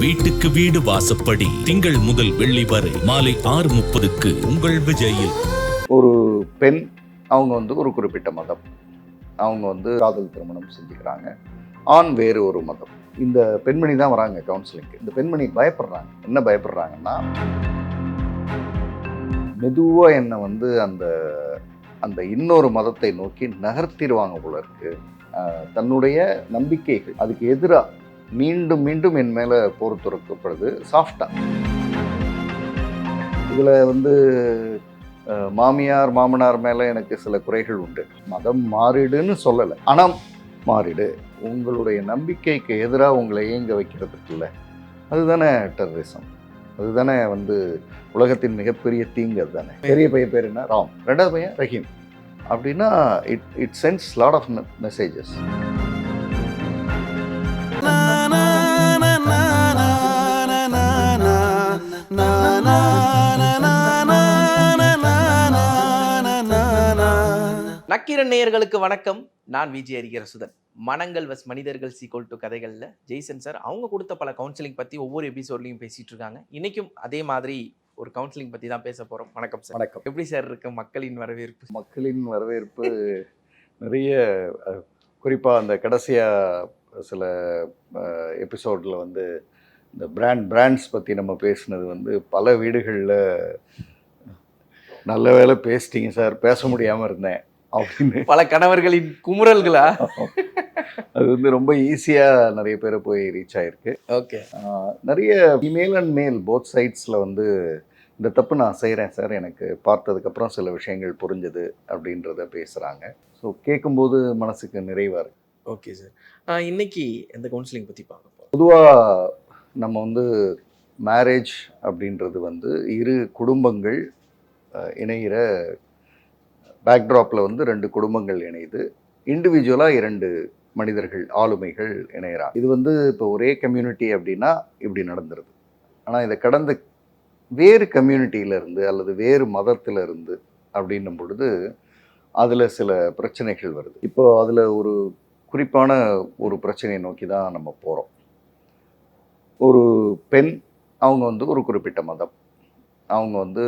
வீட்டுக்கு வீடு வாசப்படி திங்கள் முதல் வெள்ளி வரை மாலை 6:30க்கு உங்கள் விஜயில். ஒரு பெண், அவங்க ஒரு குறிப்பிட்ட மதம், அவங்க காதல் திருமணம் செஞ்சுக்கிறாங்க. ஆண் வேறு ஒரு மதம். இந்த பெண்மணி தான் வராங்க கவுன்சிலிங்க்கு. இந்த பெண்மணி பயப்படுறாங்க. என்ன பயப்படுறாங்கன்னா, மெதுவா என்னை அந்த அந்த இன்னொரு மதத்தை நோக்கி நகர்த்திடுவாங்க போல இருக்கு. தன்னுடைய நம்பிக்கைகள் அதுக்கு எதிராக மீண்டும் மீண்டும் என் மேலே போர் துறக்கப்படுது சாஃப்டா. இதில் மாமியார் மாமனார் மேலே எனக்கு சில குறைகள் உண்டு. மதம் மாறிடுன்னு சொல்லலை, ஆனால் மாறிடு, உங்களுடைய நம்பிக்கைக்கு எதிராக உங்களை இயங்க வைக்கிறதுக்குல்ல, அதுதானே டெரரிசம், அதுதானே உலகத்தின் மிகப்பெரிய தீங்கு. அதுதானே. பெரிய பையன் பேர் என்ன? ராம். ரெண்டாவது பையன் ரஹீம். அப்படின்னா it sends lot of messages. Nakkeeran நேயர்களுக்கு வணக்கம். நான் விஜய் ஹரிஹரசுதன். மனங்கள் வஸ் மனிதர்கள் சீக்வல் டு கதைகளில் ஜெய்சன் சார் அவங்க கொடுத்த பல கவுன்சிலிங் பற்றி ஒவ்வொரு எபிசோட்லையும் பேசிகிட்டு இருக்காங்க. இன்றைக்கும் அதே மாதிரி ஒரு கவுன்சிலிங் பற்றி தான் பேச போகிறோம். வணக்கம் சார். வணக்கம். எப்படி சார் இருக்கு மக்களின் வரவேற்பு? மக்களின் வரவேற்பு நிறைய, குறிப்பாக அந்த கடைசியாக சில எபிசோடில் இந்த பிராண்ட்ஸ் பற்றி நம்ம பேசுனது பல வீடுகளில் நல்ல வேலை பேசிட்டீங்க சார், பேச முடியாமல் இருந்தேன் அப்படின்னு பல கணவர்களின் குமுறல்களா? அது ரொம்ப ஈஸியாக நிறைய பேரை போய் ரீச் ஆகிருக்கு. ஓகே. நிறைய ஃபீமேல் அண்ட் மேல் போத் சைட்ஸில் இந்த தப்பு நான் செய்கிறேன் சார், எனக்கு பார்த்ததுக்கப்புறம் சில விஷயங்கள் புரிஞ்சுது அப்படின்றத பேசுகிறாங்க. ஸோ கேட்கும்போது மனசுக்கு நிறைவாக இருக்குது. Okay sir. இன்னைக்கு எந்த கவுன்சிலிங் பற்றி பார்க்க போகிறோம்? பொதுவாக நம்ம மேரேஜ் அப்படின்றது இரு குடும்பங்கள் இணைகிற பேக்ட்ராப்பில் ரெண்டு குடும்பங்கள் இணையுது. இண்டிவிஜுவலாக இரண்டு மனிதர்கள், ஆளுமைகள் இணைகிறாங்க. இது இப்போ ஒரே கம்யூனிட்டி அப்படின்னா இப்படி நடந்துருது. ஆனால் இதை கடந்த வேறு கம்யூனிட்டியிலேருந்து அல்லது வேறு மதத்திலிருந்து அப்படின்னும் பொழுது அதில் சில பிரச்சனைகள் வருது. இப்போ அதில் ஒரு குறிப்பான ஒரு பிரச்சனையை நோக்கி தான் நம்ம போகிறோம். ஒரு பெண், அவங்க ஒரு குறிப்பிட்ட மதம், அவங்க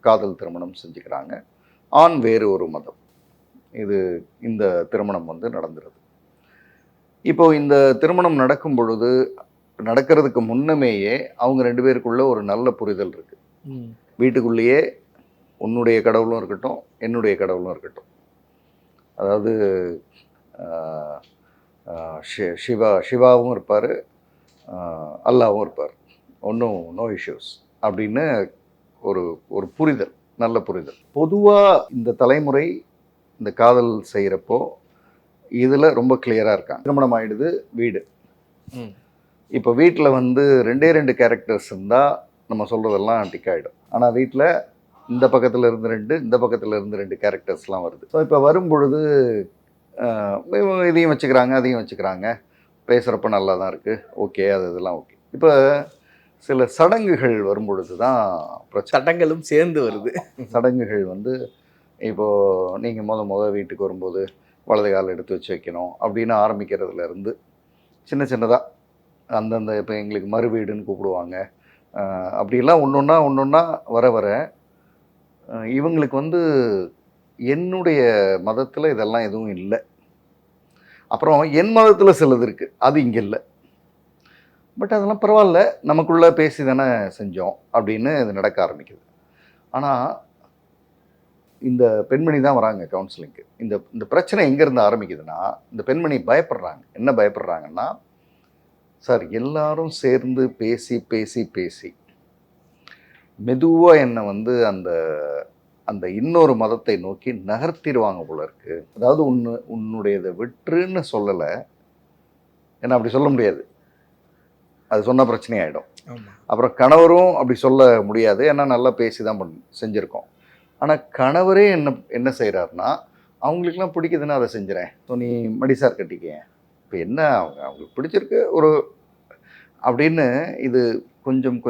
காதல் திருமணம் செஞ்சுக்கிறாங்க. ஆண் வேறு ஒரு மதம். இந்த திருமணம் நடந்துருது. இப்போ இந்த திருமணம் நடக்கும் பொழுது, நடக்கிறதுக்கு முன்னமேயே அவங்க ரெண்டு பேருக்குள்ள ஒரு நல்ல புரிதல் இருக்குது. வீட்டுக்குள்ளேயே உன்னுடைய கடவுளும் இருக்கட்டும், என்னுடைய கடவுளும் இருக்கட்டும், அதாவது சிவாவும் இருப்பார், அல்லாவும் இருப்பார், ஒன்றும் நோ இஷ்யூஸ் அப்படின்னு ஒரு புரிதல், நல்ல புரிதல். பொதுவாக இந்த தலைமுறை இந்த காதல் செய்கிறப்போ இதில் ரொம்ப கிளியராக இருக்காங்க. திருமணம் ஆகிடுது, வீடு. இப்போ வீட்டில் ரெண்டு கேரக்டர்ஸ் இருந்தால் நம்ம சொல்கிறதெல்லாம் டிக் ஆகிடும். ஆனால் வீட்டில் இந்த பக்கத்தில் இருந்து ரெண்டு, இந்த பக்கத்தில் இருந்து ரெண்டு கேரக்டர்ஸ்லாம் வருது. ஸோ இப்போ வரும்பொழுது இதையும் வச்சுக்கிறாங்க, அதையும் வச்சுக்கிறாங்க, பேசுகிறப்ப நல்லா தான் இருக்குது, ஓகே, இதெல்லாம் ஓகே. இப்போ சில சடங்குகள் வரும்பொழுது தான் பிரச்சனை. சடங்களும் சேர்ந்து வருது. சடங்குகள் இப்போது நீங்கள் முத வீட்டுக்கு வரும்போது வலது கால் எடுத்து வச்சு வைக்கணும் அப்படின்னு ஆரம்பிக்கிறதுலேருந்து சின்ன சின்னதாக அந்தந்த, இப்போ எங்களுக்கு மறு வீடுன்னு கூப்பிடுவாங்க, அப்படிலாம் ஒன்று வர வர இவங்களுக்கு என்னுடைய மதத்தில் இதெல்லாம் எதுவும் இல்லை. அப்புறம் என் மதத்தில் சிலது இருக்குது, அது இங்கே இல்லை. பட் அதெல்லாம் பரவாயில்ல, நமக்குள்ளே பேசி தானே செஞ்சோம் அப்படின்னு இது நடக்க ஆரம்பிக்குது. ஆனால் இந்த பெண்மணி தான் வராங்க கவுன்சிலிங்க்கு. இந்த பிரச்சனை எங்கேருந்து ஆரம்பிக்குதுன்னா, இந்த பெண்மணி பயப்படுறாங்க. என்ன பயப்படுறாங்கன்னா, சார் எல்லாரும் சேர்ந்து பேசி பேசி பேசி மெதுவாக என்னை அந்த அந்த இன்னொரு மதத்தை நோக்கி நகர்த்திடுவாங்க போல இருக்குது. அதாவது உன்னுடையதை விட்டுருன்னு சொல்லலை, ஏன்னா அப்படி சொல்ல முடியாது, அது சொன்ன பிரச்சனை ஆகிடும். அப்புறம் கணவரும் அப்படி சொல்ல முடியாது, ஏன்னா நல்லா பேசி தான் செஞ்சுருக்கோம். ஆனால் கணவரே என்ன செய்கிறாருன்னா, அவங்களுக்கெல்லாம் பிடிக்குதுன்னு அதை செஞ்சுறேன், ஸோ நீ மடிசார் கட்டிக்க, இப்போ என்ன அவங்களுக்கு பிடிச்சிருக்கு ஒரு அப்படின்னு. இது கொஞ்சம்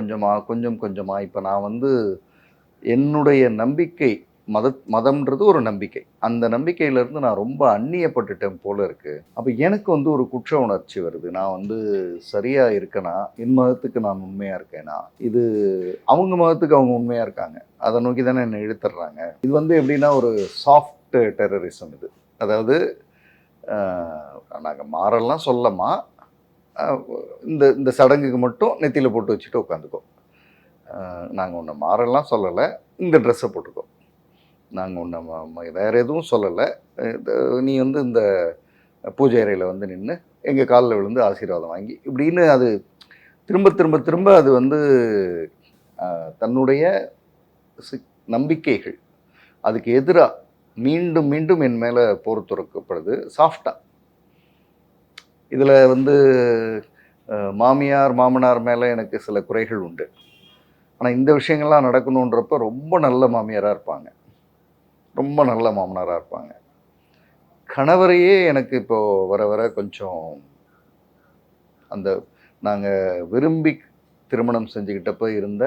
கொஞ்சமாக இப்போ நான் என்னுடைய நம்பிக்கை மதம்ன்றது ஒரு நம்பிக்கை. அந்த நம்பிக்கையிலேருந்து நான் ரொம்ப அந்நியப்பட்டுட்டேன் போல இருக்குது. அப்போ எனக்கு வந்து ஒரு குற்ற உணர்ச்சி வருது. நான் வந்து சரியாக இருக்கேனா, என் மதத்துக்கு நான் உண்மையாக இருக்கேனா, இது அவங்க மதத்துக்கு அவங்க உண்மையாக இருக்காங்க, அதை நோக்கி தானே என்னை இழுத்துடுறாங்க. இது வந்து எப்படின்னா ஒரு சாஃப்ட் டெரரிசம் இது. அதாவது நாங்கள் மாறலாம் சொல்லமா, இந்த இந்த சடங்குக்கு மட்டும் நெத்தியில் போட்டு வச்சுட்டு உட்காந்துக்கோ. நாங்கள் ஒன்று மாறலாம் சொல்லலை, இந்த ட்ரெஸ்ஸை போட்டுக்கோ. நாங்கள் ஒன்று வேறு எதுவும் சொல்லலை. நீ வந்து இந்த பூஜை அறையில் வந்து நின்று எங்கள் காலில் விழுந்து ஆசீர்வாதம் வாங்கி இப்படின்னு அது திரும்ப திரும்ப திரும்ப அது வந்து தன்னுடைய நம்பிக்கைகள் அதுக்கு எதிராக மீண்டும் மீண்டும் என் மேலே போர் துறக்கப்படுது சாஃப்டாக. இதில் வந்து மாமியார் மாமனார் மேலே எனக்கு சில குறைகள் உண்டு. ஆனால் இந்த விஷயங்கள்லாம் நடக்கணுன்றப்ப ரொம்ப நல்ல மாமியாராக இருப்பாங்க, ரொம்ப நல்ல மாமனாராக இருப்பாங்க. கணவரையே எனக்கு இப்போது வர வர கொஞ்சம் அந்த நாங்கள் விரும்பி திருமணம் செஞ்சுக்கிட்டப்போ இருந்த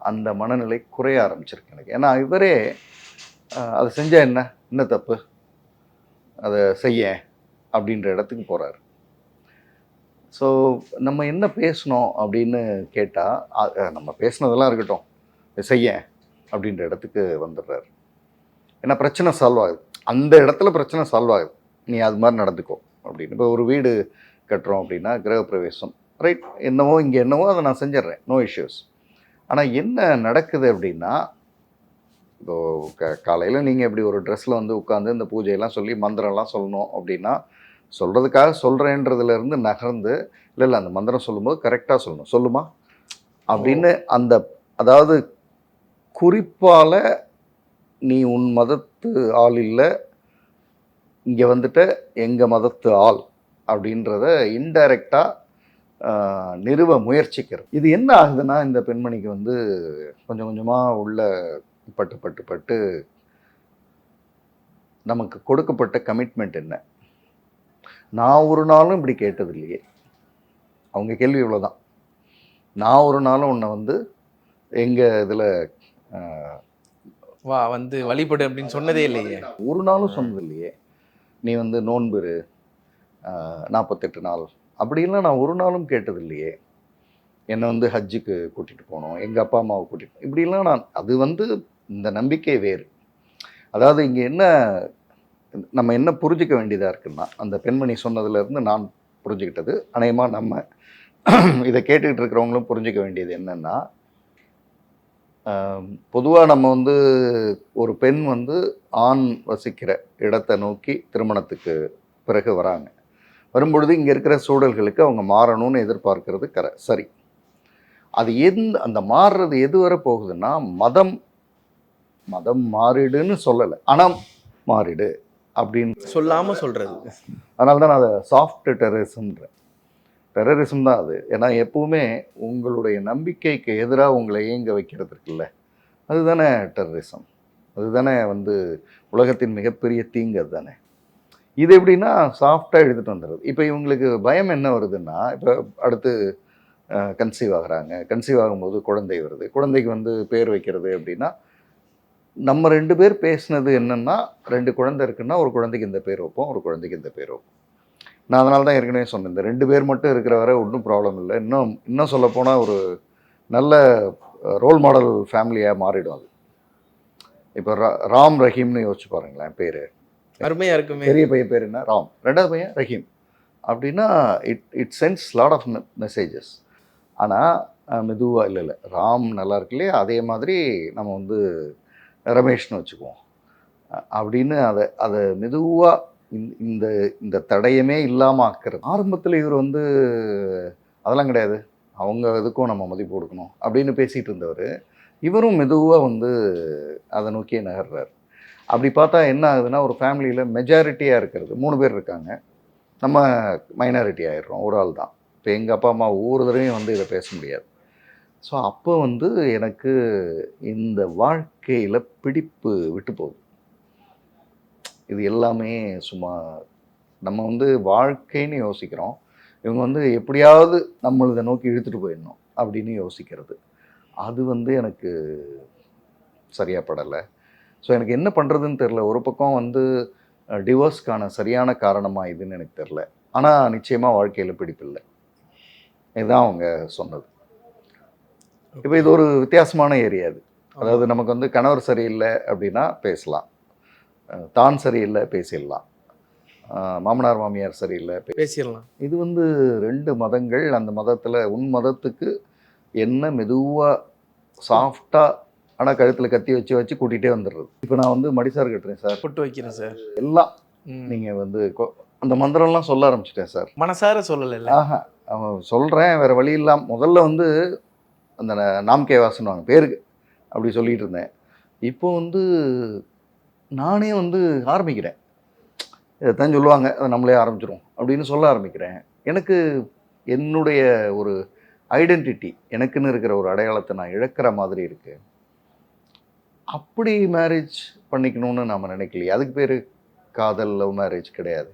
அந்த மனநிலை குறைய ஆரம்பிச்சிருக்கு எனக்கு. ஏன்னா இவரே அதை செஞ்சால் என்ன தப்பு, அதை செய்ய அப்படின்ற இடத்துக்கு போகிறாரு. ஸோ நம்ம என்ன பேசணும் அப்படின்னு கேட்டால் நம்ம பேசினதெல்லாம் இருக்கட்டும், செய்ய அப்படின்ற இடத்துக்கு வந்துடுறாரு. ஏன்னா பிரச்சனை சால்வ் ஆகுது, அந்த இடத்துல பிரச்சனை சால்வ் ஆகுது, நீ அது மாதிரி நடந்துக்கோ அப்படின்னு. இப்போ ஒரு வீடு கட்டுறோம் அப்படின்னா கிரகப்பிரவேசம், ரைட், என்னவோ இங்கே என்னவோ அதை நான் செஞ்சிட்றேன், நோ இஷ்யூஸ். ஆனால் என்ன நடக்குது அப்படின்னா, இப்போது காலையில் நீங்கள் இப்படி ஒரு ட்ரெஸ்ஸில் வந்து உட்காந்து இந்த பூஜையெல்லாம் சொல்லி மந்திரம்லாம் சொல்லணும் அப்படின்னா, சொல்கிறதுக்காக சொல்கிறேன்றதுலேருந்து நகர்ந்து இல்லை அந்த மந்திரம் சொல்லும்போது கரெக்டாக சொல்லணும், சொல்லுமா அப்படின்னு அந்த அதாவது குறிப்பால் நீ உன் மதத்து ஆள் இல்லை, இங்கே வந்துட்டு எங்கள் மதத்து ஆள் அப்படின்றத இன்டைரக்டாக நிறுவ முயற்சிக்கிறது. இது என்ன ஆகுதுன்னா, இந்த பெண்மணிக்கு வந்து கொஞ்சம் கொஞ்சமாக உள்ள பட்டு நமக்கு கொடுக்கப்பட்ட கமிட்மெண்ட் என்ன, நான் ஒரு நாளும் இப்படி கேட்டது இல்லையே. அவங்க கேள்வி இவ்வளோதான், நான் ஒரு நாளும் உன்னை வந்து எங்கள் இதில் வா வந்து வழிபடு அப்படின்னு சொன்னதே இல்லையே, ஒரு நாளும் சொன்னது இல்லையே. நீ வந்து நோன்புரு 48 நாள் அப்படின்லாம் நான் ஒரு நாளும் கேட்டது இல்லையே. என்னை வந்து ஹஜ்ஜுக்கு கூட்டிகிட்டு போகணும், எங்கள் அப்பா அம்மாவை கூட்டிகிட்டு, இப்படிலாம் நான் அது வந்து இந்த நம்பிக்கை வேறு. அதாவது இங்கே என்ன நம்ம என்ன புரிஞ்சிக்க வேண்டியதாக இருக்குன்னா, அந்த பெண்மணி சொன்னதுலேருந்து நான் புரிஞ்சுக்கிட்டது, அநேகமாக நம்ம இதை கேட்டுக்கிட்டு இருக்கிறவங்களும் புரிஞ்சிக்க வேண்டியது என்னென்னா, பொதுவாக நம்ம வந்து ஒரு பெண் வந்து ஆண் வசிக்கிற இடத்தை நோக்கி திருமணத்துக்கு பிறகு வராங்க. வரும்பொழுது இங்கே இருக்கிற சூழல்களுக்கு அவங்க மாறணும்னு எதிர்பார்க்கறது சரி. அது அந்த மாறுறது எது வரை போகுதுன்னா, மதம் மாறிடுன்னு சொல்லலை, ஆனால் மாறிடு அப்படின்னு சொல்லாமல் சொல்கிறது. அதனால தான் நான் அதை சாஃப்ட் டெரரிசம் தான் அது. ஏன்னா எப்பவுமே உங்களுடைய நம்பிக்கைக்கு எதிராக உங்களை இயங்க வைக்கிறது இருக்குல்ல, அதுதானே டெரரிசம், அதுதானே வந்து உலகத்தின் மிகப்பெரிய தீங்கு. அது தானே இது. எப்படின்னா சாஃப்டாக எடுத்துகிட்டு வந்துடுறது. இப்போ இவங்களுக்கு பயம் என்ன வருதுன்னா, இப்போ அடுத்து கன்சீவ் ஆகுறாங்க, கன்சீவ் ஆகும்போது குழந்தை வருது, குழந்தைக்கு வந்து பேர் வைக்கிறது அப்படின்னா, நம்ம 2 பேர் பேசினது என்னென்னா, 2 குழந்தை இருக்குன்னா ஒரு குழந்தைக்கு இந்த பேர் வைப்போம், ஒரு குழந்தைக்கு இந்த பேர் வைப்போம். நான் அதனால தான் ஏற்கனவே சொன்னேன், இந்த 2 பேர் மட்டும் இருக்கிற வரை ஒன்றும் ப்ராப்ளம் இல்லை. இன்னும் சொல்லப்போனால் ஒரு நல்ல ரோல் மாடல் ஃபேமிலியாக மாறிடும் அது. இப்போ ராம் ரஹீம்னு யோசிச்சு பாருங்களேன், பேர் அருமையாக இருக்குமே. பெரிய பையன் பேர் என்ன, ராம், 2வது பையன் ரஹீம் அப்படின்னா it sends lot of messages. ஆனால் மெதுவாக இல்லை ராம் நல்லா இருக்கு இல்லையா, அதே மாதிரி நம்ம வந்து ரமேஷ்னு வச்சுக்குவோம் அப்படின்னு அதை மெதுவாக இந்த தடயமே இல்லாமல் ஆக்கிறது. ஆரம்பத்தில் இவர் வந்து அதெல்லாம் கிடையாது, அவங்க எதுக்கும் நம்ம மதிப்பு கொடுக்கணும் அப்படின்னு பேசிகிட்டு இருந்தவர், இவரும் மெதுவாக வந்து அதை நோக்கியே நகர்றார். அப்படி பார்த்தா என்ன ஆகுதுன்னா, ஒரு ஃபேமிலியில் மெஜாரிட்டியாக இருக்கிறது 3 பேர் இருக்காங்க, நம்ம மைனாரிட்டி ஆகிடுறோம், ஒரு ஆள் தான். இப்போ எங்கள் அப்பா அம்மா ஒவ்வொரு தடவையும் வந்து இதை பேச முடியாது. ஸோ அப்போ வந்து எனக்கு இந்த வாழ்க்கையில் பிடிப்பு விட்டு போகுது. இது எல்லாமே சும்மா நம்ம வந்து வாழ்க்கைன்னு யோசிக்கிறோம், இவங்க வந்து எப்படியாவது நம்மளை நோக்கி இழுத்துட்டு போயிடணும் அப்படின்னு யோசிக்கிறது, அது வந்து எனக்கு சரியாக படலை. ஸோ எனக்கு என்ன பண்ணுறதுன்னு தெரில. ஒரு பக்கம் வந்து டிவோர்ஸ்க்கான சரியான காரணமாக இதுன்னு எனக்கு தெரில. ஆனால் நிச்சயமாக வாழ்க்கையில் பிடிப்பில்லை, இதுதான் அவங்க சொன்னது. இப்போ இது ஒரு வித்தியாசமான ஏரியா அது. அதாவது நமக்கு வந்து கணவர் சரியில்லை அப்படின்னா பேசலாம், தான் சரியில்லை பேசிடலாம், மாமனார் மாமியார் சரியில்லை பேசிடலாம். இது வந்து 2 மதங்கள். அந்த மதத்தில் உன் மதத்துக்கு என்ன மெதுவாக சாஃப்டாக ஆனால் கழுத்தில் கத்தி வச்சு வச்சு கூட்டிகிட்டே வந்துடுறது. இப்போ நான் வந்து மடிசார் கட்டுறேன் சார், பொட்டு வைக்கிறேன் சார், எல்லாம் நீங்கள் வந்து அந்த மந்திரம்லாம் சொல்ல ஆரம்பிச்சிட்டேன் சார். மனசார சொல்லலை. அவன் சொல்கிறேன், வேறு வழி இல்லாமல். முதல்ல வந்து அந்த நாம் கே வாசன்வாங்க பேருக்கு அப்படி சொல்லிகிட்டு இருந்தேன். இப்போ வந்து நானே வந்து ஆரம்பிக்கிறேன், இதைத்தான் சொல்லுவாங்க, அதை நம்மளே ஆரம்பிச்சிடும் அப்படின்னு சொல்ல ஆரம்பிக்கிறேன். எனக்கு என்னுடைய ஒரு ஐடென்டிட்டி, எனக்குன்னு இருக்கிற ஒரு அடையாளத்தை நான் இழக்கிற மாதிரி இருக்கு. அப்படி மேரேஜ் பண்ணிக்கணும்னு நாம் நினைக்கலையே. அதுக்கு பேர் காதல், லவ் மேரேஜ் கிடையாது.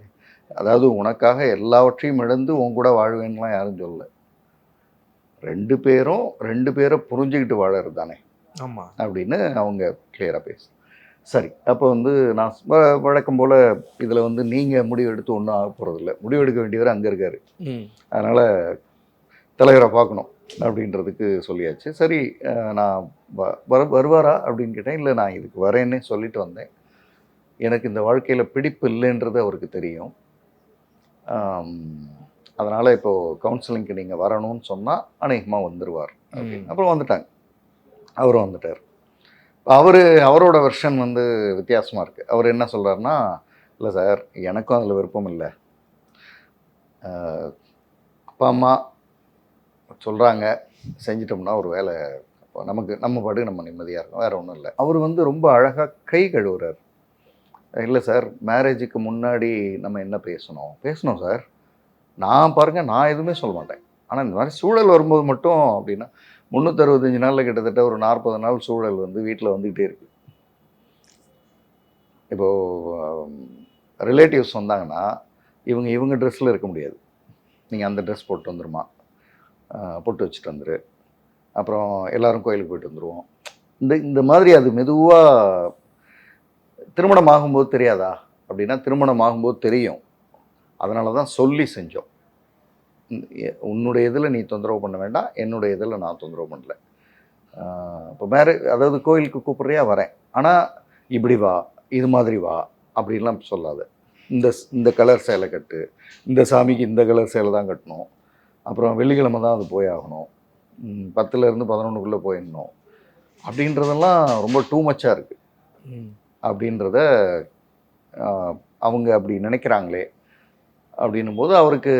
அதாவது உனக்காக எல்லாவற்றையும் இழந்து உன் கூட வாழ்வேன்லாம் யாரும் சொல்லலை. 2 பேரை புரிஞ்சுக்கிட்டு வாழறது தானே ஆமாம் அப்படின்னு அவங்க கிளியராக பேச. சரி, அப்போ வந்து நான் வழக்கம் போல் இதில் வந்து நீங்கள் முடிவு எடுத்து ஒன்றும் ஆக போகிறதில்ல, முடிவு எடுக்க வேண்டியவர் அங்கே இருக்கார், அதனால் தலைவரை பார்க்கணும் அப்படின்றதுக்கு சொல்லியாச்சு. சரி, நான் வருவாரா அப்படின்னு கேட்டேன். இல்லை, நான் இதுக்கு வரேன்னே சொல்லிட்டு வந்தேன். எனக்கு இந்த வாழ்க்கையில் பிடிப்பு இல்லைன்றது அவருக்கு தெரியும். அதனால் இப்போது கவுன்சிலிங்க்கு நீங்கள் வரணும்னு சொன்னால் அநேகமாக வந்துடுவார் அப்படின்னு. அப்புறம் வந்துட்டாங்க, அவரும் வந்துட்டார். அவரோட வெர்ஷன் வந்து வித்தியாசமாக இருக்குது. அவர் என்ன சொல்கிறாருன்னா, இல்லை சார், எனக்கும் அதில் விருப்பம் இல்லை, அப்பா அம்மா சொல்கிறாங்க செஞ்சிட்டோம்னா ஒரு வேலை நம்ம பாட்டுக்கு நம்ம நிம்மதியாக இருக்கும், வேறு ஒன்றும் இல்லை. அவர் வந்து ரொம்ப அழகாக கை கழுவுறார். இல்லை சார், மேரேஜுக்கு முன்னாடி நம்ம என்ன பேசணும் சார், நான் பாருங்கள், நான் எதுவுமே சொல்ல மாட்டேன். ஆனால் இந்த மாதிரி சூழல் வரும்போது மட்டும் அப்படின்னா 365 நாளில் கிட்டத்தட்ட ஒரு 40 நாள் சூழல் வந்து வீட்டில் வந்துக்கிட்டே இருக்குது. இப்போது ரிலேட்டிவ்ஸ் வந்தாங்கன்னா இவங்க ட்ரெஸ்ஸில் இருக்க முடியாது, நீங்கள் அந்த ட்ரெஸ் போட்டு வந்துருமா, பொட்டு வச்சுட்டு வந்துரு, அப்புறம் எல்லோரும் கோயிலுக்கு போயிட்டு வந்துடுவோம். இந்த மாதிரி அது மெதுவாக திருமணம் ஆகும்போது தெரியாதா அப்படின்னா, திருமணம் ஆகும்போது தெரியும். அதனால தான் சொல்லி செஞ்சோம். உன்னுடைய இதில் நீ தொந்தரவு பண்ண வேண்டாம், என்னுடைய இதில் நான் தொந்தரவு பண்ணல. இப்போ அதாவது கோயிலுக்கு கூப்பிட்றியா, வரேன், ஆனால் இப்படி வா, இது மாதிரி வா அப்படின்லாம் சொல்லாத. இந்த கலர் சேலை கட்டு, இந்த சாமிக்கு இந்த கலர் சேலை தான் கட்டணும், அப்புறம் வெள்ளிக்கிழமை தான் அது போய் ஆகணும், 10லேருந்து 11க்குள்ளே போயிடணும் அப்படின்றதெல்லாம் ரொம்ப டூ மச்சாக இருக்குது அப்படின்றத அவங்க அப்படி நினைக்கிறாங்களே அப்படின்னும் போது அவருக்கு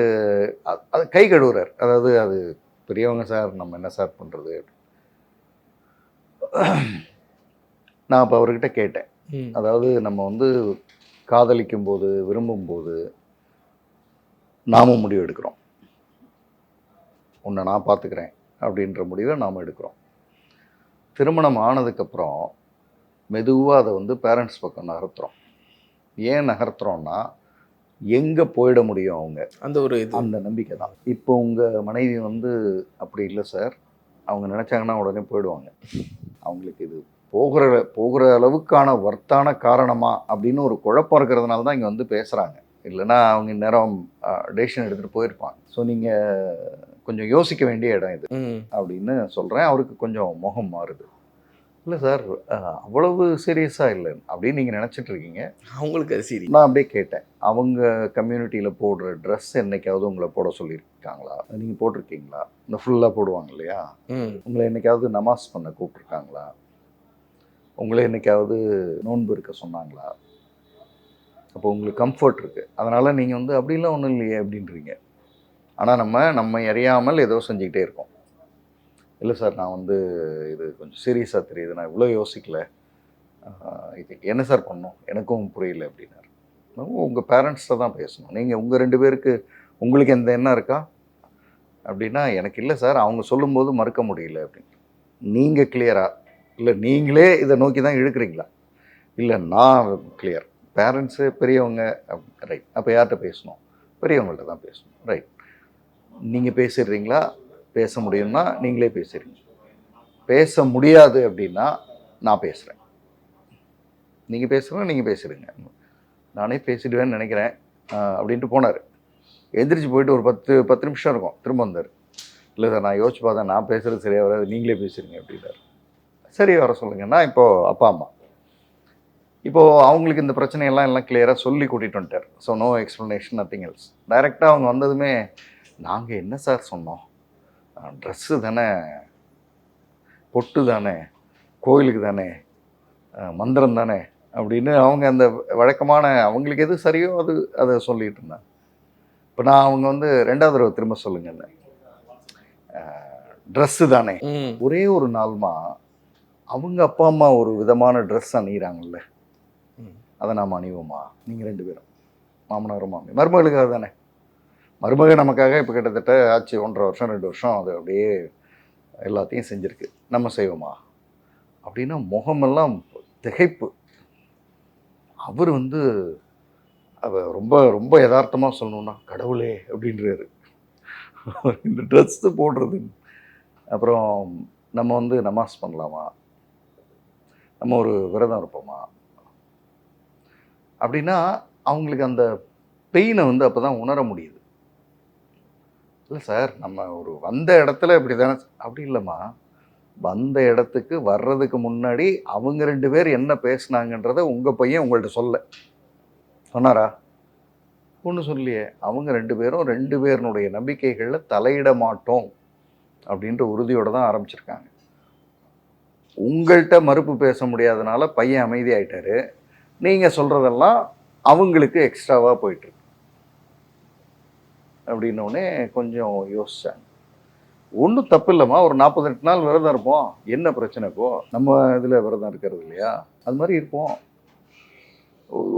அது கை கழுவுறார். அதாவது அது பெரியவங்க சார், நம்ம என்ன சார் பண்ணுறது. நான் அப்போ அவர்கிட்ட கேட்டேன், அதாவது நம்ம வந்து காதலிக்கும் போது, விரும்பும்போது நாமும் முடிவு எடுக்கிறோம், உன்னை நான் பார்த்துக்கிறேன் அப்படின்ற முடிவை நாம் எடுக்கிறோம். திருமணம் ஆனதுக்கப்புறம் மெதுவாக அதை வந்து பேரண்ட்ஸ் பக்கம் நகர்த்துறோம். ஏன் நகர்த்துறோன்னா, எங்கே போயிட முடியும் அவங்க, அந்த நம்பிக்கை தான். இப்போ உங்கள் மனைவி வந்து அப்படி இல்லை சார், அவங்க நினச்சாங்கன்னா உடனே போயிடுவாங்க. அவங்களுக்கு இது போகிற அளவுக்கான வர்த்தான காரணமா அப்படின்னு ஒரு குழப்பம் இருக்கிறதுனால தான் இங்கே வந்து பேசுகிறாங்க. இல்லைன்னா அவங்க இந்நேரம் டெசிஷன் எடுத்துகிட்டு போயிருப்பாங்க. ஸோ நீங்கள் கொஞ்சம் யோசிக்க வேண்டிய இடம் இது அப்படின்னு சொல்கிறேன். அவருக்கு கொஞ்சம் முகம் மாறுது. இல்லை சார், அவ்வளவு சீரியஸாக இல்லை அப்படின்னு நீங்கள் நினச்சிட்டு இருக்கீங்க, அவங்களுக்கு அது சீரியஸ். நான் அப்படியே கேட்டேன், அவங்க கம்யூனிட்டியில் போடுற ட்ரெஸ் என்னைக்காவது உங்களை போட சொல்லியிருக்காங்களா, நீங்கள் போட்டிருக்கீங்களா? இந்த ஃபுல்லாக போடுவாங்க இல்லையா, உங்களை என்னைக்காவது நமாஸ் பண்ண கூப்பிட்ருக்காங்களா, உங்களை என்னைக்காவது நோன்பு இருக்க சொன்னாங்களா? அப்போ உங்களுக்கு கம்ஃபர்ட் இருக்குது, அதனால் நீங்கள் வந்து அப்படிலாம் ஒன்றும் இல்லையே அப்படின்றீங்க. ஆனால் நம்ம அறியாமல் ஏதோ செஞ்சுக்கிட்டே இருக்கோம். இல்லை சார், நான் வந்து இது கொஞ்சம் சீரியஸாக தெரியுது, நான் இவ்வளோ யோசிக்கல, இது என்ன சார் பண்ணணும் எனக்கும் புரியல அப்படின்னாரு. உங்கள் பேரண்ட்ஸை தான் பேசணும், நீங்கள் உங்கள் 2 பேருக்கு உங்களுக்கு எந்த எண்ணம் இருக்கா அப்படின்னா, எனக்கு இல்லை சார், அவங்க சொல்லும்போது மறுக்க முடியல அப்படின்னு. நீங்கள் கிளியரா, இல்லை நீங்களே இதை நோக்கி தான் இழுக்கிறீங்களா? இல்லை நான் கிளியர், பேரண்ட்ஸு பெரியவங்க, ரைட். அப்போ யார்கிட்ட பேசணும்? பெரியவங்கள்ட்ட தான் பேசணும், ரைட். நீங்கள் பேசிடுறீங்களா? பேச முடியும்னா நீங்களே பேசுகிறீங்க, பேச முடியாது அப்படின்னா நான் பேசுகிறேன். நீங்கள் பேசுகிறேன், நீங்கள் பேசுகிறீங்க, நானே பேசிடுவேன்னு நினைக்கிறேன் அப்படின்ட்டு போனார். எந்திரிச்சு போயிட்டு ஒரு 10 நிமிஷம் இருக்கும், திரும்ப வந்தார். இல்லை சார், நான் யோசிச்சு பார்த்தேன், நான் பேசுகிறது சரியாக வராது, நீங்களே பேசுகிறீங்க அப்படின்னாரு. சரி, வர சொல்லுங்கன்னா இப்போது அப்பா அம்மா இப்போது அவங்களுக்கு இந்த பிரச்சனையெல்லாம் எல்லாம் கிளியராக சொல்லி கூட்டிகிட்டு வந்துட்டார். So no explanation, nothing else. டைரெக்டாக அவங்க வந்ததுமே, நாங்கள் என்ன சார் சொன்னோம், ட்ரெஸ்ஸு தானே, பொட்டு தானே, கோயிலுக்கு தானே, மந்திரம் தானே அப்படின்னு அவங்க அந்த வழக்கமான அவங்களுக்கு எது சரியோ அதை சொல்லிகிட்டு இருந்தாங்க. இப்போ நான் அவங்க வந்து 2வது தடவை திரும்ப சொல்லுங்கன்னு, ட்ரெஸ்ஸு தானே. ஒரே ஒரு நாள்மா அவங்க அப்பா அம்மா ஒரு விதமான ட்ரெஸ் அணிகிறாங்கல்ல, அதை நாம் அணிவோமா? நீங்கள் 2 பேரும் மாமனாரும் மாமி மருமகளுக்காக தானே. மருமகள் நமக்காக இப்போ கிட்டத்தட்ட ஆச்சு 1.5 வருஷம் 2 வருஷம் அது அப்படியே எல்லாத்தையும் செஞ்சுருக்கு, நம்ம செய்வோமா அப்படின்னா முகமெல்லாம் திகைப்பு. அவர் வந்து ரொம்ப ரொம்ப யதார்த்தமாக சொல்லணுன்னா, கடவுளே அப்படின்றாரு, இந்த ட்ரெஸ்ஸு போடுறது. அப்புறம் நம்ம வந்து நமாஸ் பண்ணலாமா, நம்ம ஒரு விரதம் இருப்போமா அப்படின்னா அவங்களுக்கு அந்த பெயினை வந்து அப்போ தான் உணர முடியுது. இல்லை சார், நம்ம ஒரு வந்த இடத்துல இப்படி தானே, அப்படி இல்லைம்மா, வந்த இடத்துக்கு வர்றதுக்கு முன்னாடி அவங்க 2 பேர் என்ன பேசுனாங்கன்றதை உங்கள் பையன் உங்கள்கிட்ட சொன்னாரா? ஒன்றும் சொல்லியே. அவங்க 2 பேரும் 2 பேருனுடைய நம்பிக்கைகளில் தலையிட மாட்டோம் அப்படின்ற உறுதியோடு தான் ஆரம்பிச்சிருக்காங்க. உங்கள்கிட்ட மறுப்பு பேச முடியாதனால பையன் அமைதியாயிட்டாரு. நீங்கள் சொல்கிறதெல்லாம் அவங்களுக்கு எக்ஸ்ட்ராவாக போயிட்டுருக்கு அப்படின்னோடனே கொஞ்சம் யோசித்தாங்க. ஒன்றும் தப்பு இல்லைம்மா, ஒரு 48 நாள் விரதம் இருப்போம், என்ன பிரச்சனை இப்போ, நம்ம இதில் விரதம் இருக்கிறது இல்லையா, அது மாதிரி இருப்போம்.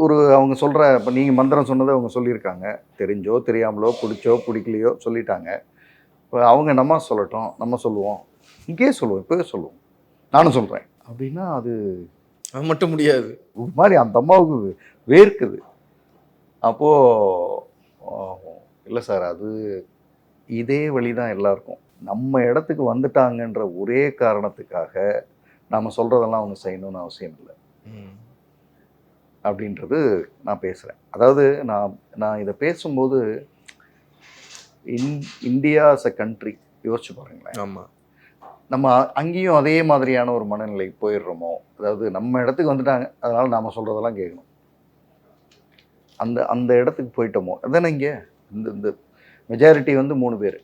ஒரு அவங்க சொல்கிற, இப்போ நீங்கள் மந்திரம் சொன்னதை அவங்க சொல்லியிருக்காங்க, தெரிஞ்சோ தெரியாமலோ பிடிச்சோ பிடிக்கலையோ சொல்லிட்டாங்க. இப்போ அவங்க நம்ம சொல்லட்டும், நம்ம சொல்லுவோம், இங்கேயே சொல்லுவோம், இப்போவே சொல்லுவோம், நானும் சொல்கிறேன் அப்படின்னா அது மட்டும் முடியாது. ஒரு மாதிரி அந்த அம்மாவுக்கு வேர்க்குது. அப்போது இல்லை சார், அது இதே வழி தான் எல்லாருக்கும். நம்ம இடத்துக்கு வந்துட்டாங்கன்ற ஒரே காரணத்துக்காக நாம் சொல்கிறதெல்லாம் அவங்க செய்யணும்னு அவசியம் இல்லை அப்படின்றது நான் பேசுகிறேன். அதாவது நான் இதை பேசும்போது இந்தியா அஸ் அ கண்ட்ரி யோசிச்சு பாருங்களேன். ஆமாம், நம்ம அங்கேயும் அதே மாதிரியான ஒரு மனநிலை போயிடுறோமோ, அதாவது நம்ம இடத்துக்கு வந்துட்டாங்க அதனால் நாம் சொல்கிறதெல்லாம் கேட்கணும், அந்த இடத்துக்கு போயிட்டோமோ. அதானே இங்கே இந்த மெஜாரிட்டி வந்து 3 பேர்,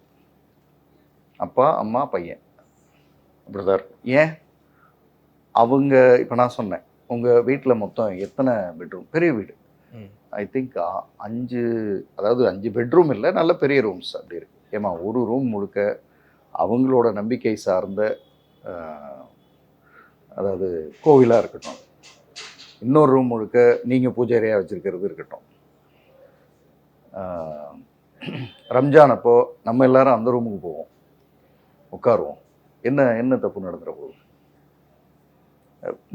அப்பா அம்மா பையன், அப்படி தான் இருக்கும். ஏன் அவங்க இப்போ நான் சொன்னேன், உங்கள் வீட்டில் மொத்தம் எத்தனை பெட்ரூம்? பெரிய வீடு, ஐ திங்க் 5 பெட்ரூம் இல்லை, நல்ல பெரிய ரூம்ஸ் அப்படி இருக்கு. ஏமா ஒரு ரூம் முழுக்க அவங்களோட நம்பிக்கை சார்ந்த, அதாவது கோவிலாக இருக்கட்டும், இன்னொரு ரூம் முழுக்க நீங்கள் பூஜை அறையாக வச்சுருக்கிறது இருக்கட்டும். ரம்ஜான் அப்போ நம்ம எல்லாரும் அந்த ரூமுக்கு போவோம், உட்காருவோம், என்ன தப்பு நடந்துற போகுது.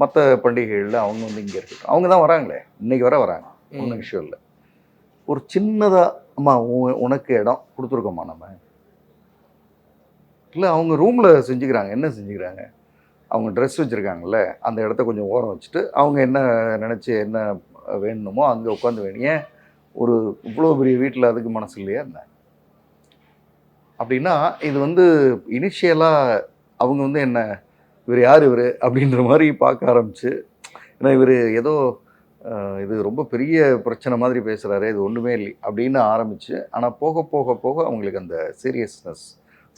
மற்ற பண்டிகைகளில் அவங்க வந்து இங்கே இருக்கட்டும், அவங்க தான் வராங்களே, இன்றைக்கி வராங்க, ஒன்றும் விஷயம் இல்லை. ஒரு சின்னதாக அம்மா உனக்கு இடம் கொடுத்துருக்கோம்மா நம்ம, இல்லை அவங்க ரூமில் செஞ்சுக்கிறாங்க. என்ன செஞ்சுக்கிறாங்க, அவங்க ட்ரெஸ் வச்சுருக்காங்கல்ல, அந்த இடத்த கொஞ்சம் ஓரம் வச்சுட்டு அவங்க என்ன நினச்சி என்ன வேணுமோ அங்கே உட்காந்து வேணும். ஏன் ஒரு இவ்வளோ பெரிய வீட்டில் அதுக்கு மனசு இல்லையா என்ன அப்படின்னா, இது வந்து இனிஷியலாக அவங்க வந்து என்ன, இவர் யார் இவர் அப்படின்ற மாதிரி பார்க்க ஆரம்பிச்சு, ஏன்னா இவர் ஏதோ இது ரொம்ப பெரிய பிரச்சனை மாதிரி பேசுகிறாரு, இது ஒன்றுமே இல்லை அப்படின்னு ஆரம்பித்து, ஆனால் போக போக போக அவங்களுக்கு அந்த சீரியஸ்னஸ்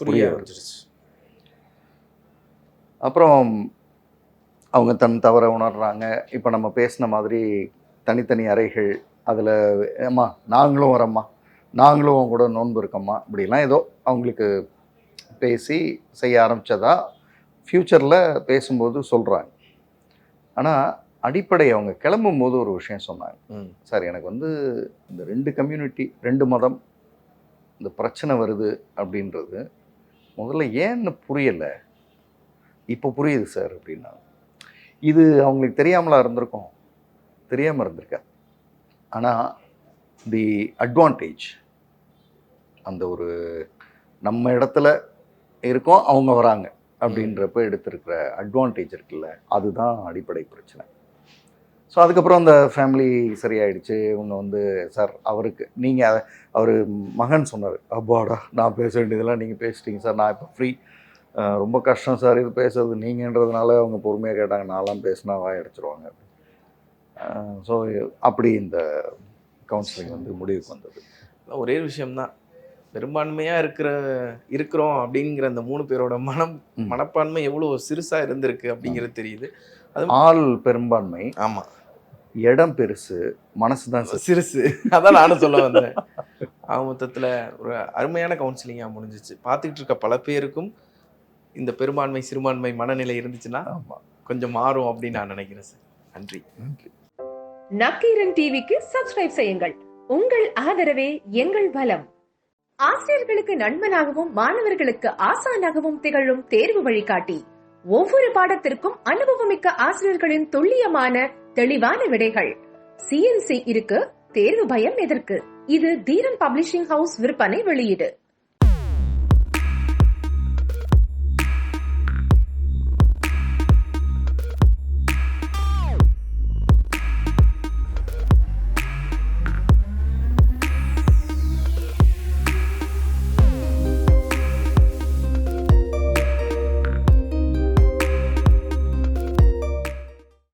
புரிய ஆரம்பிச்சிருச்சு. அப்புறம் அவங்க தன் தவற உணர்றாங்க. இப்போ நம்ம பேசின மாதிரி தனித்தனி அறைகள், அதில் அம்மா நாங்களும் வரோம்மா, நாங்களும் அவங்க கூட நோன்பு இருக்கோம்மா, இப்படிலாம் ஏதோ அவங்களுக்கு பேசி செய்ய ஆரம்பித்ததா ஃப்யூச்சரில் பேசும்போது சொல்கிறாங்க. ஆனால் அடிப்படை அவங்க கிளம்பும்போது ஒரு விஷயம் சொன்னாங்க, சார் எனக்கு வந்து இந்த 2 கம்யூனிட்டி 2 மதம் இந்த பிரச்சனை வருது அப்படின்றது முதல்ல ஏன்னு புரியலை, இப்போ புரியுது சார் அப்படின்னா. இது அவங்களுக்கு தெரியாமலா இருந்திருக்கும், தெரியாமல் இருந்திருக்கா. ஆனால் தி அட்வான்டேஜ், அந்த ஒரு நம்ம இடத்துல இருக்கோம் அவங்க வராங்க அப்படின்றப்ப எடுத்திருக்கிற அட்வான்டேஜ் இருக்குல்ல, அதுதான் அடிப்படை பிரச்சனை. ஸோ அதுக்கப்புறம் அந்த ஃபேமிலி சரியாயிடுச்சு. இவங்க வந்து சார் அவருக்கு நீங்கள் அவர் மகன் சொன்னார், அப்பாடா நான் பேச வேண்டியதெல்லாம் நீங்கள் பேசிட்டீங்க சார், நான் இப்போ ஃப்ரீ. ரொம்ப கஷ்டம் சார் இது பேசுறது நீங்கன்றதுனால அவங்க பொறுமையாக கேட்டாங்க, நான்லாம் பேசினா வாய் அடைச்சிருவாங்க. ஸோ அப்படி இந்த கவுன்சிலிங் வந்து முடிவுக்கு வந்தது. ஒரே விஷயம்தான், பெரும்பான்மையாக இருக்கிறோம் அப்படிங்கிற அந்த 3 பேரோட மனப்பான்மை எவ்வளோ சிறுசாக இருந்திருக்கு அப்படிங்கிறது தெரியுது. அது ஆள் பெரும்பான்மை, ஆமாம், இடம் பெருசு, மனசு தான் சிறுசு. அதான் நானும் சொல்ல வந்தேன். மொத்தத்தில் ஒரு அருமையான கவுன்சிலிங்காக முடிஞ்சிச்சு. பார்த்துக்கிட்டு இருக்க பல பேருக்கும் இந்த பெரும்பான்மை சிறுபான்மை மனநிலை இருந்துச்சுன்னா கொஞ்சம் மாறும் அப்படின்னு நான் நினைக்கிறேன் சார். நன்றி. நக்கீரன் டிவிக்கு சப்ஸ்கிரைப் செய்யுங்கள். உங்கள் ஆதரவே எங்கள் பலம். ஆசிரியர்களுக்கு நண்பனாகவும் மாணவர்களுக்கு ஆசானாகவும் திகழும் தேர்வு வழிகாட்டி. ஒவ்வொரு பாடத்திற்கும் அனுபவமிக்க ஆசிரியர்களின் துல்லியமான தெளிவான விடைகள். CNC இருக்கு, தேர்வு பயம் எதற்கு? இது தீரன் பப்ளிஷிங் ஹவுஸ் விற்பனை வெளியீடு.